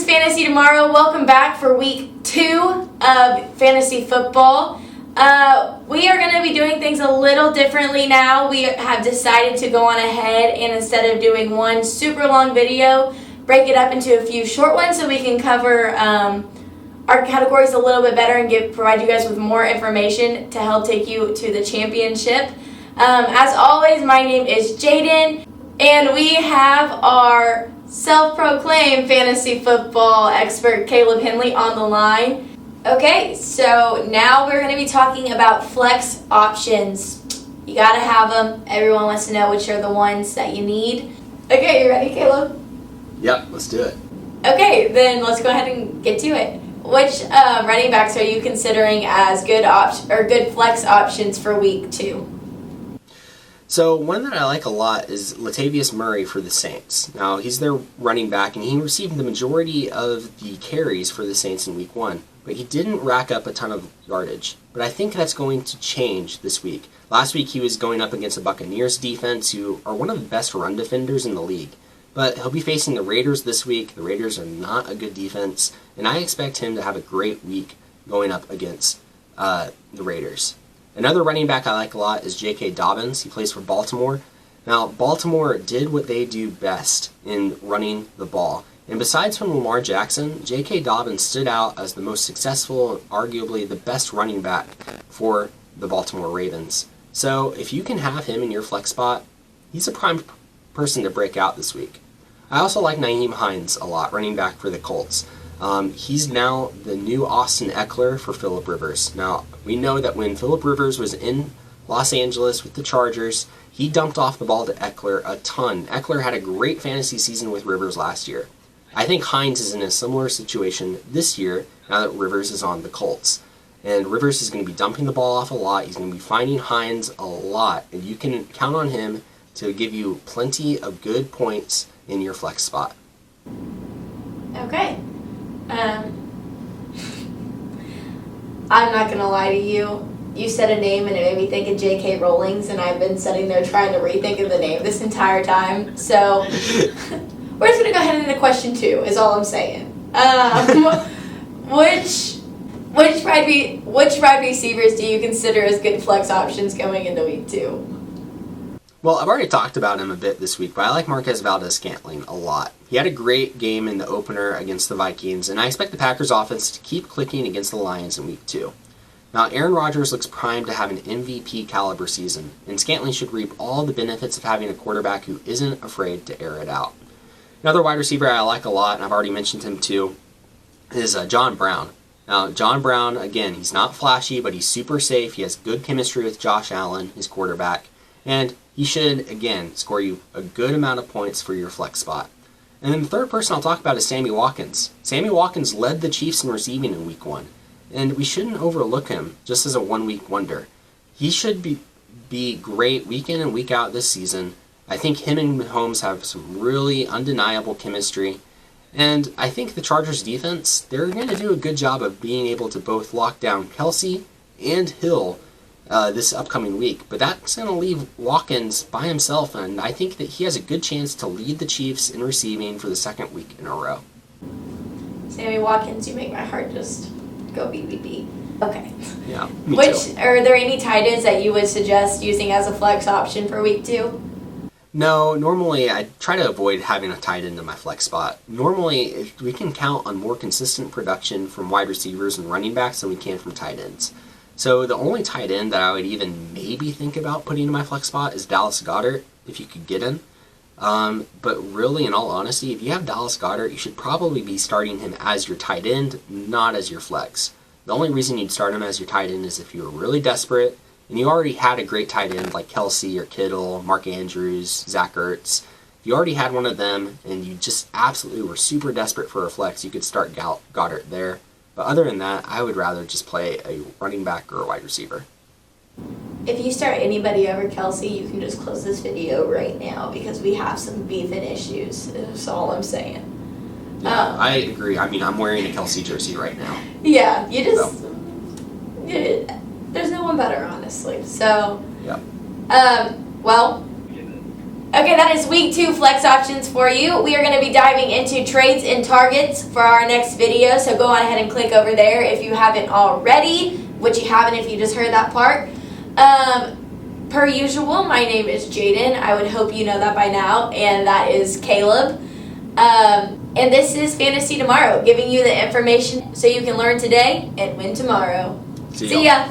is Fantasy Tomorrow. Welcome back for week 2 of fantasy football. We are going to be doing things a little differently now. We have decided to go on ahead and instead of doing one super long video, break it up into a few short ones so we can cover our categories a little bit better and provide you guys with more information to help take you to the championship. As always, my name is Jaden, and we have our self-proclaimed fantasy football expert Caleb Henley on the line. Okay, so now we're going to be talking about flex options. You got to have them. Everyone wants to know which are the ones that you need. Okay, you ready, Caleb? Yep, let's do it. Okay, then let's go ahead and get to it. Which running backs are you considering as good flex options for week 2? So one that I like a lot is Latavius Murray for the Saints. Now, he's their running back, and he received the majority of the carries for the Saints in week 1, but he didn't rack up a ton of yardage. But I think that's going to change this week. Last week, he was going up against the Buccaneers defense, who are one of the best run defenders in the league. But he'll be facing the Raiders this week. The Raiders are not a good defense, and I expect him to have a great week going up against the Raiders. Another running back I like a lot is J.K. Dobbins. He plays for Baltimore. Now, Baltimore did what they do best in running the ball. And besides from Lamar Jackson, J.K. Dobbins stood out as the most successful and arguably the best running back for the Baltimore Ravens. So if you can have him in your flex spot, he's a prime person to break out this week. I also like Nyheim Hines a lot, running back for the Colts. He's now the new Austin Eckler for Phillip Rivers. Now, we know that when Phillip Rivers was in Los Angeles with the Chargers, he dumped off the ball to Eckler a ton. Eckler had a great fantasy season with Rivers last year. I think Hines is in a similar situation this year now that Rivers is on the Colts. And Rivers is going to be dumping the ball off a lot. He's going to be finding Hines a lot. And you can count on him to give you plenty of good points in your flex spot. Okay. I'm not going to lie to you. You said a name and it made me think of J.K. Rowling's, and I've been sitting there trying to rethink of the name this entire time. So we're just going to go ahead into question 2 is all I'm saying. Which wide receivers do you consider as good flex options going into week 2? Well, I've already talked about him a bit this week, but I like Marquez Valdes-Scantling a lot. He had a great game in the opener against the Vikings, and I expect the Packers offense to keep clicking against the Lions in week 2. Now, Aaron Rodgers looks primed to have an MVP caliber season, and Scantling should reap all the benefits of having a quarterback who isn't afraid to air it out. Another wide receiver I like a lot, and I've already mentioned him too, is John Brown. Now, John Brown, again, he's not flashy, but he's super safe. He has good chemistry with Josh Allen, his quarterback, and he should, again, score you a good amount of points for your flex spot. And then the third person I'll talk about is Sammy Watkins. Sammy Watkins led the Chiefs in receiving in week 1, and we shouldn't overlook him just as a one-week wonder. He should be great week in and week out this season. I think him and Mahomes have some really undeniable chemistry, and I think the Chargers defense, they're going to do a good job of being able to both lock down Kelsey and Hill this upcoming week, but that's going to leave Watkins by himself, and I think that he has a good chance to lead the Chiefs in receiving for the second week in a row. Sammy Watkins, you make my heart just go beep, beep, beep. Okay. Yeah, me too. Are there any tight ends that you would suggest using as a flex option for week 2? No, normally I try to avoid having a tight end in my flex spot. Normally, we can count on more consistent production from wide receivers and running backs than we can from tight ends. So the only tight end that I would even maybe think about putting in my flex spot is Dallas Goedert, if you could get him. But really, in all honesty, if you have Dallas Goedert, you should probably be starting him as your tight end, not as your flex. The only reason you'd start him as your tight end is if you were really desperate, and you already had a great tight end like Kelsey or Kittle, Mark Andrews, Zach Ertz. If you already had one of them, and you just absolutely were super desperate for a flex, you could start Goedert there. But other than that, I would rather just play a running back or a wide receiver. If you start anybody over Kelsey, you can just close this video right now because we have some beef and issues. That's all I'm saying. Yeah, I agree. I mean, I'm wearing a Kelsey jersey right now. Yeah, there's no one better, honestly. So, yeah. Well, Okay, that is week 2 flex options for you. We are going to be diving into trades and targets for our next video, so go on ahead and click over there if you haven't already, which you haven't if you just heard that part. Per usual, my name is Jaden. I would hope you know that by now, and that is Caleb. And this is Fantasy Tomorrow, giving you the information so you can learn today and win tomorrow. See See ya.